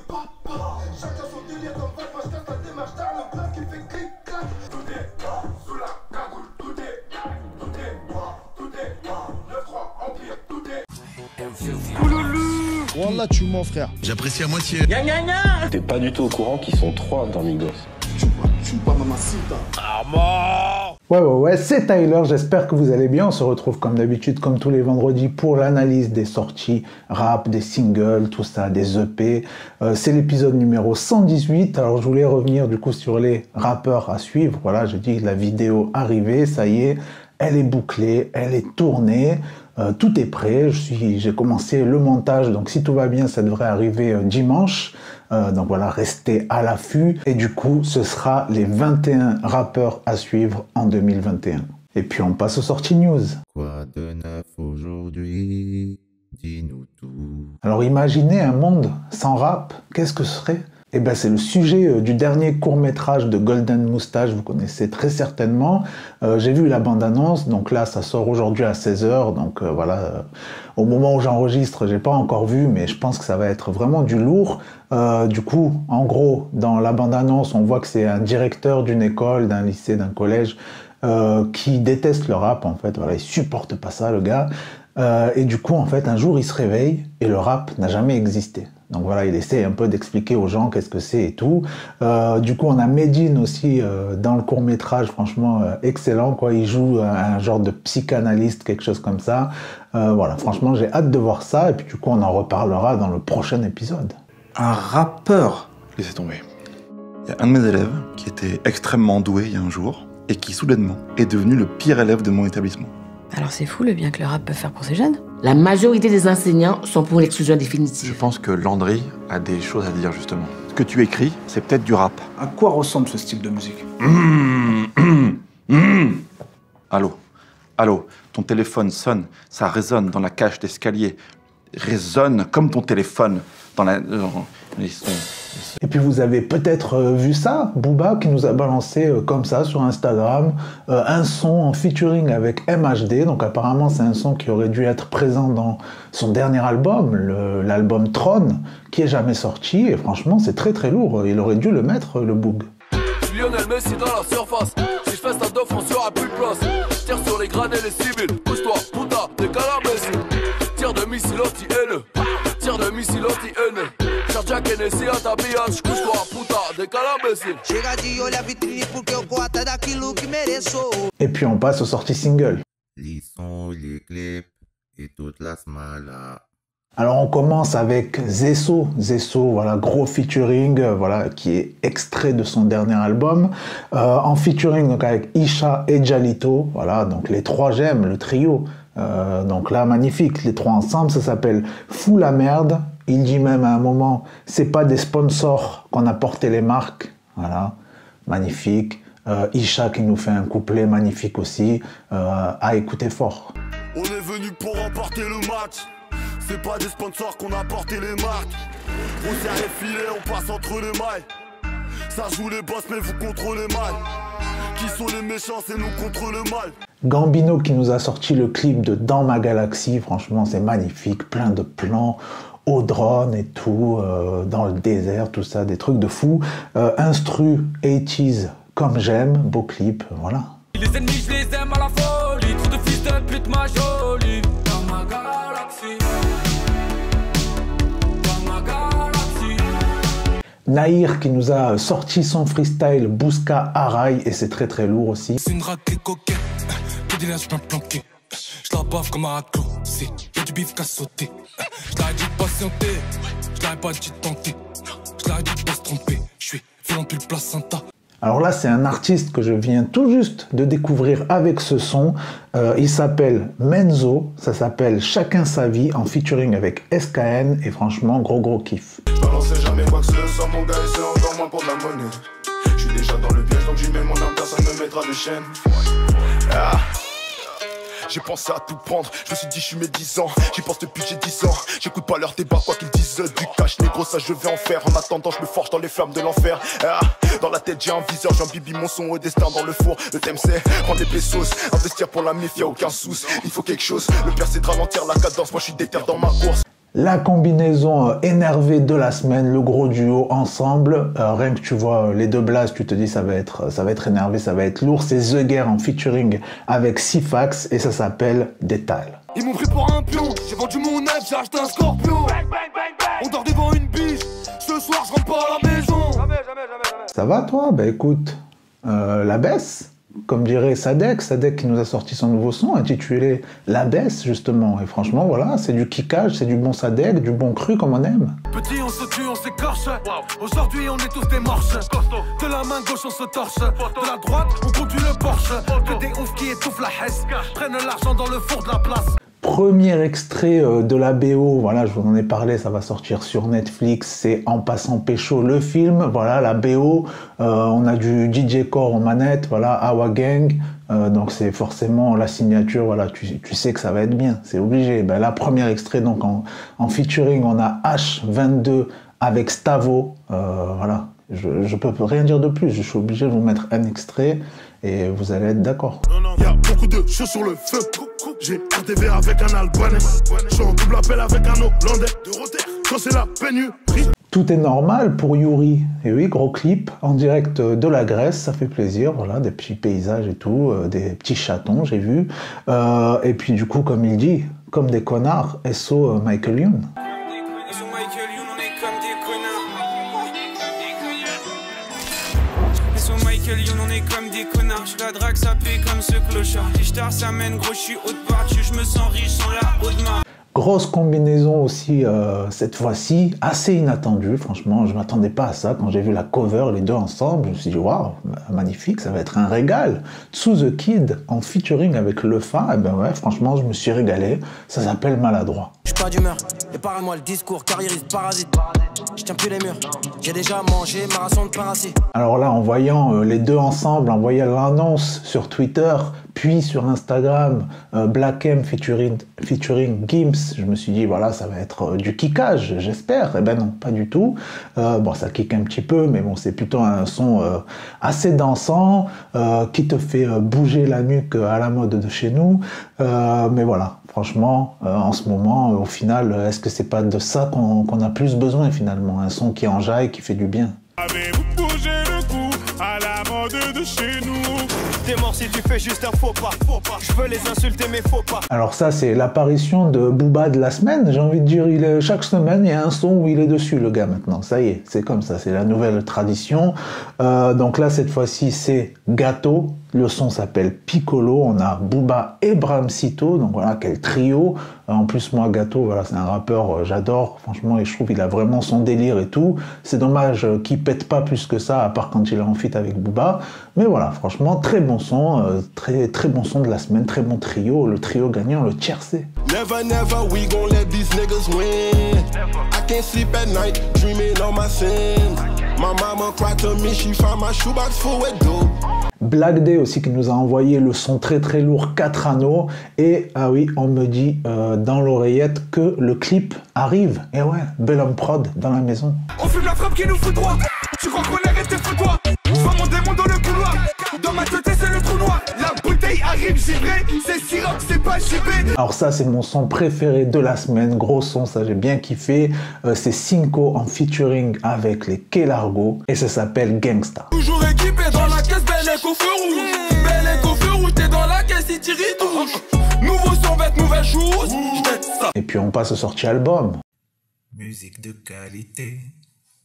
Chacun son délire comme Fat, moi je casse la démarche d'art, le bloc qui fait clic-clac. Tout est sous la cagoule, tout est 9-3 Empire, tout est. Wallah, tu mens, frère. J'apprécie à moitié. T'es pas du tout au courant qu'ils sont 3 dans Migos. Ouais, c'est Tyler, j'espère que vous allez bien. On se retrouve comme d'habitude, comme tous les vendredis, pour l'analyse des sorties rap, des singles, tout ça, des EP. C'est l'épisode numéro 118. Alors, je voulais revenir du coup sur les rappeurs à suivre. Voilà, je dis la vidéo arrivée, ça y est, elle est bouclée, elle est tournée. Tout est prêt, j'ai commencé le montage, donc si tout va bien, ça devrait arriver dimanche. Donc voilà, restez à l'affût. Et du coup, ce sera les 21 rappeurs à suivre en 2021. Et puis on passe aux sorties news. Quoi de neuf aujourd'hui? Dis-nous tout. Alors imaginez un monde sans rap, qu'est-ce que ce serait? Eh ben, c'est le sujet du dernier court-métrage de Golden Moustache, vous connaissez très certainement. J'ai vu la bande-annonce, donc là, ça sort aujourd'hui à 16h, donc voilà. Au moment où j'enregistre, j'ai pas encore vu, mais je pense que ça va être vraiment du lourd. Du coup, en gros, dans la bande-annonce, on voit que c'est un directeur d'une école, d'un lycée, d'un collège, qui déteste le rap, en fait. Voilà, il supporte pas ça, le gars. Et du coup, en fait, un jour, il se réveille et le rap n'a jamais existé. Donc voilà, il essaie un peu d'expliquer aux gens qu'est-ce que c'est et tout. Du coup, on a Medine aussi dans le court-métrage, franchement excellent, quoi. Il joue un genre de psychanalyste, quelque chose comme ça. Voilà, franchement, j'ai hâte de voir ça. Et puis du coup, on en reparlera dans le prochain épisode. Un rappeur, laissez tomber. Il y a un de mes élèves qui était extrêmement doué il y a un jour et qui soudainement est devenu le pire élève de mon établissement. Alors c'est fou le bien que le rap peut faire pour ces jeunes. La majorité des enseignants sont pour l'exclusion définitive. Je pense que Landry a des choses à dire justement. Ce que tu écris, c'est peut-être du rap. À quoi ressemble ce style de musique? Allô, ton téléphone sonne, ça résonne dans la cage d'escalier. Résonne comme ton téléphone dans la... les sons. Et puis vous avez peut-être vu ça, Booba qui nous a balancé comme ça sur Instagram un son en featuring avec MHD. Donc apparemment c'est un son qui aurait dû être présent dans son dernier album, l'album Tron, qui est jamais sorti. Et franchement c'est très très lourd, il aurait dû le mettre, le Boog. Lionel Messi dans la surface. Si je fais ça d'offre, on sera plus de place. Tire sur les grades et les civils. Pousse-toi, puta, des calabres. Tire de missile anti-haine. Tire de missile anti-haine. Jack Hennessy à ta biatch, couche-toi, puta, décale imbécile. Et puis on passe aux sorties singles. Les sons, les clips et toute la smala. Alors on commence avec Zesso, voilà, gros featuring, voilà, qui est extrait de son dernier album, en featuring donc avec Isha et Jalito, voilà, donc les trois gemmes, le trio, donc là magnifique, les trois ensemble, ça s'appelle Fou la merde. Il dit même à un moment, c'est pas des sponsors qu'on a porté les marques, voilà, magnifique. Isha qui nous fait un couplet magnifique aussi, à écouter fort. On est venu pour remporter le match. C'est pas des sponsors qu'on a porté les marques. On serre les filets, on passe entre les mailles. Ça joue les boss, mais vous contrôlez mal. Qui sont les méchants, c'est nous contre le mal. Gambino qui nous a sorti le clip de Dans ma galaxie, franchement c'est magnifique, plein de plans au drone et tout, dans le désert, tout ça, des trucs de fou. Instru 80s comme j'aime, beau clip, voilà. Les ennemis je les aime à la folie, trop de fils de pute ma jolie. Dans ma galaxie. Nahir qui nous a sorti son freestyle Bouska Araï et c'est très très lourd aussi. C'est une raclée coquette, que des lâches bien planqués. Je la bave comme un raclo, c'est y'a du bif qu'à sauter. Je l'aurais dit de patienter, je l'aurais pas dit de tenter. Je l'aurais dit de pas se tromper, je suis violent plus le placenta. Alors là, c'est un artiste que je viens tout juste de découvrir avec ce son. Il s'appelle Menzo, ça s'appelle Chacun sa vie en featuring avec SKN et franchement, gros kiff. Je balancerai jamais quoi que ce soit, mon gars, et c'est encore moins pour de la monnaie. Je suis déjà dans le piège, donc j'y mets mon âme, personne ne me mettra de chaîne. Ah. J'ai pensé à tout prendre, je me suis dit je suis mes 10 ans. J'y pense depuis que j'ai 10 ans. J'écoute pas leur débat, quoi qu'ils disent. Du cash négro, ça je vais en faire. En attendant je me forge dans les flammes de l'enfer. Ah, dans la tête j'ai un viseur, j'imbibe mon son au destin dans le four. Le thème c'est prendre des pesos, investir pour la mif, y'a aucun souci. Il faut quelque chose, le pire c'est de ralentir la cadence. Moi je suis déter dans ma course. La combinaison énervée de la semaine, le gros duo ensemble, rien que tu vois les deux blasts, tu te dis ça va être énervé, ça va être lourd. C'est The Guerre en featuring avec Sifax et ça s'appelle Détal. Ils m'ont pris pour un pion, j'ai vendu mon œuf, j'ai acheté un scorpion. On dort devant une biche, ce soir je rentre pas à la maison. Jamais. Ça va toi? Bah écoute, la baisse, comme dirait Sadek qui nous a sorti son nouveau son intitulé La Baisse justement. Et franchement voilà, c'est du kickage, c'est du bon Sadek, du bon cru comme on aime. Petit on se tue, on s'écorche. Aujourd'hui on est tous des morches. De la main gauche on se torche. De la droite on conduit le Porsche. Que des oufs qui étouffent la hesse. Prennent l'argent dans le four de la place. Premier extrait de la BO, voilà, je vous en ai parlé, ça va sortir sur Netflix, c'est En passant pécho le film, voilà, la BO, on a du DJ Core en manette, voilà, Awa Gang, donc c'est forcément la signature, voilà, tu sais que ça va être bien, c'est obligé. Ben là, premier extrait, donc en featuring, on a H22 avec Stavo, voilà, je peux rien dire de plus, je suis obligé de vous mettre un extrait et vous allez être d'accord. Il y a beaucoup de choses sur le feu. J'ai RTV avec un Albanais. Je suis en double appel avec un Hollandais. Quand c'est la pénurie. Tout est normal pour Yuri. Et oui, gros clip en direct de la Grèce, ça fait plaisir. Voilà, des petits paysages et tout, des petits chatons, j'ai vu. Et puis du coup, comme il dit, comme des connards, SO Michael Youn. On est comme des connards, je la drague, ça paie comme ce clochard. L'Ishtar, ça mène gros, je suis haute partie, je me sens riche sans la haute marque. Grosse combinaison aussi, cette fois-ci, assez inattendue, franchement, je ne m'attendais pas à ça. Quand j'ai vu la cover, les deux ensemble, je me suis dit, waouh, magnifique, ça va être un régal. Sous The Kid, en featuring avec Lefa, et ben ouais, franchement, je me suis régalé. Ça s'appelle Maladroit. Je suis pas d'humeur, épargne-moi le discours, carriériste, parasite. Je tiens plus les murs, j'ai déjà mangé ma ration de parasite. Alors là, en voyant les deux ensemble, en voyant l'annonce sur Twitter, puis sur Instagram, Black M featuring Gims, je me suis dit, voilà, ça va être du kickage, j'espère. Eh ben non, pas du tout. Bon, ça kick un petit peu, mais bon, c'est plutôt un son assez dansant, qui te fait bouger la nuque à la mode de chez nous. Mais voilà, franchement, en ce moment, au final, est-ce que c'est pas de ça qu'on a plus besoin finalement? Un son qui enjaille, qui fait du bien. Avez-vous bougé le cou à la mode de chez nous? T'es mort si tu fais juste un faux pas. Je veux les insulter mais faut pas. Alors ça, c'est l'apparition de Booba de la semaine. J'ai envie de dire, chaque semaine, il y a un son où il est dessus, le gars, maintenant. Ça y est, c'est comme ça, c'est la nouvelle tradition. Donc là, cette fois-ci, c'est Gâteau. Le son s'appelle Piccolo. On a Booba et Bramsito. Donc voilà, quel trio. En plus, moi, Gâteau, voilà, c'est un rappeur, j'adore. Franchement, et je trouve qu'il a vraiment son délire et tout. C'est dommage qu'il pète pas plus que ça, à part quand il est en feat avec Booba. Mais voilà, franchement, très bon son. Très bon son de la semaine. Très bon trio. Le trio gagnant, le tiercé. Never, never, we gon' let these niggas win. I can't sleep at night, dreaming on my sins. My mama cried to me, she found my shoebox full with dope. Black Day aussi qui nous a envoyé le son très lourd 4 anneaux. Et ah oui, on me dit dans l'oreillette que le clip arrive. Et ouais, Bellum Prod dans la maison. On fume la frappe qui nous fout droit. Tu crois qu'on est resté fou-toi? Je vois mon démon dans le couloir. Dans ma tête c'est le trou noir. La bouteille arrive givrée. C'est sirop, c'est pas chibé. Alors ça c'est mon son préféré de la semaine. Gros son, ça j'ai bien kiffé. C'est Cinco en featuring avec les Kelargo. Et ça s'appelle Gangsta. Toujours équipé dans la caisse, belle éco feu rouge. Belle éco feu rouge, t'es dans la caisse, il tire, il touche. Nouveau son, bête, nouvelle chose. Et puis on passe au sorti album. Musique de qualité.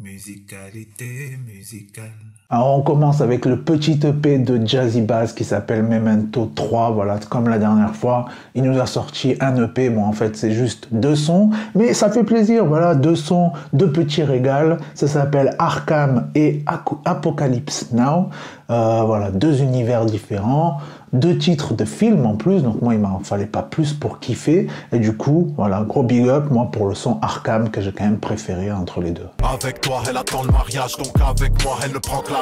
Musicalité musicale. Alors on commence avec le petit EP de Jazzy Bass qui s'appelle Memento 3, voilà, comme la dernière fois, il nous a sorti un EP, bon en fait c'est juste 2 sons, mais ça fait plaisir, voilà, 2 sons, 2 petits régals, ça s'appelle Arkham et Apocalypse Now, voilà, 2 univers différents, 2 titres de films en plus, donc moi il m'en fallait pas plus pour kiffer, et du coup, voilà, gros big up, moi pour le son Arkham que j'ai quand même préféré entre les deux. Avec toi elle attend le mariage, donc avec moi elle ne prend que l'anal.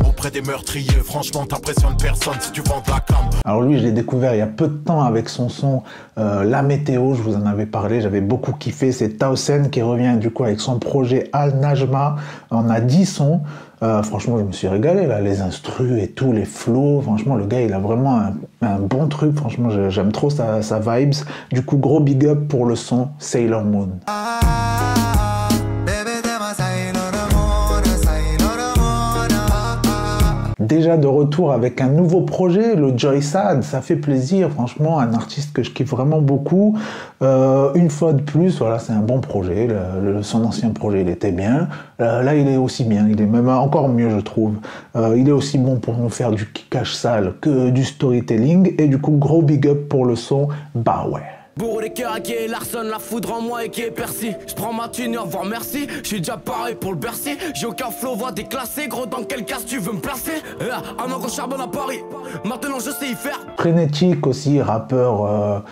Auprès des meurtriers, franchement t'impressionnes personne si tu vends de la cam. Alors lui je l'ai découvert il y a peu de temps avec son son La Météo, je vous en avais parlé, j'avais beaucoup kiffé, c'est Tausen qui revient du coup avec son projet Al Najma, on a 10 sons. Franchement je me suis régalé là, les instrus et tout, les flows, franchement le gars il a vraiment vraiment un bon truc, franchement j'aime trop sa vibes. Du coup gros big up pour le son Sailor Moon. Déjà de retour avec un nouveau projet, le Joysad, ça fait plaisir, franchement, un artiste que je kiffe vraiment beaucoup. Une fois de plus, voilà, c'est un bon projet, son ancien projet il était bien, là il est aussi bien, il est même encore mieux je trouve. Il est aussi bon pour nous faire du kickage sale que du storytelling, et du coup gros big up pour le son, bah ouais. Bourre les cœurs qui est Larson, la foudre en moi et qui est Percy. J'prends ma thune, au revoir merci. J'suis déjà pareil pour le Bercy. J'ai aucun flow, voix déclassé. Gros, dans quel cas tu veux me placer? Un an qu'on charbonne à Paris. Maintenant je sais y faire. Frénétique aussi, rappeur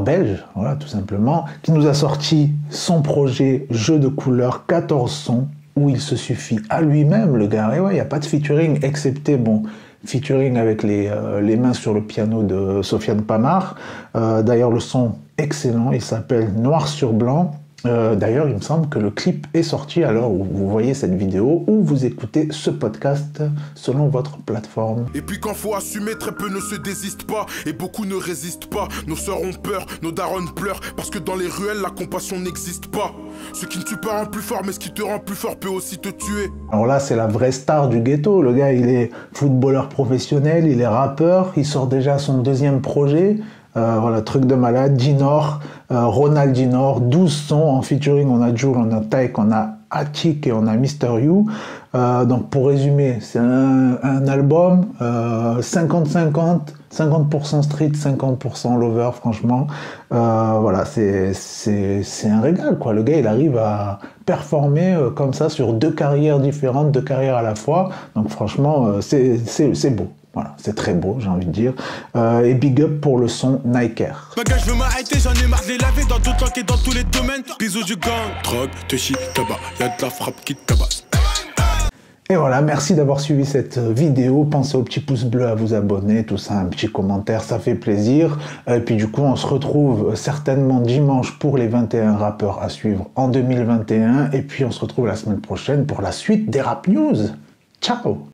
belge, voilà tout simplement, qui nous a sorti son projet Jeu de couleurs, 14 sons, où il se suffit à lui-même, le gars. Et ouais, il n'y a pas de featuring, excepté, bon, featuring avec les mains sur le piano de Sofiane Pamar. D'ailleurs, le son excellent, il s'appelle Noir sur blanc. D'ailleurs, il me semble que le clip est sorti à l'heure où vous voyez cette vidéo, ou vous écoutez ce podcast selon votre plateforme. Et puis quand faut assumer, très peu ne se désistent pas, et beaucoup ne résistent pas. Nos sœurs ont peur, nos darons pleurent, parce que dans les ruelles, la compassion n'existe pas. Ce qui ne tue pas rend plus fort, mais ce qui te rend plus fort peut aussi te tuer. Alors là, c'est la vraie star du ghetto. Le gars, il est footballeur professionnel, il est rappeur, il sort déjà son deuxième projet. Voilà, truc de malade. Dinor, Ronald Dinor, 12 sons en featuring. On a Jul, on a Tyke, on a Attic et on a Mr. You. Donc pour résumer, c'est un album 50-50, 50% street, 50% lover, franchement. Voilà, c'est un régal, quoi. Le gars, il arrive à performer comme ça sur deux carrières différentes, deux carrières à la fois. Donc franchement, c'est beau. Voilà, c'est très beau, j'ai envie de dire. Et big up pour le son Nike Air. Ma gars, je veux m'arrêter, j'en ai marre de les laver dans toute langue et dans tous les domaines. Bisous du gang, drogue, te chie, tabac, y'a de la frappe qui te tabasse. Et voilà, merci d'avoir suivi cette vidéo. Pensez au petit pouce bleu, à vous abonner, tout ça, un petit commentaire, ça fait plaisir. Et puis du coup, on se retrouve certainement dimanche pour les 21 rappeurs à suivre en 2021. Et puis on se retrouve la semaine prochaine pour la suite des Rap News. Ciao!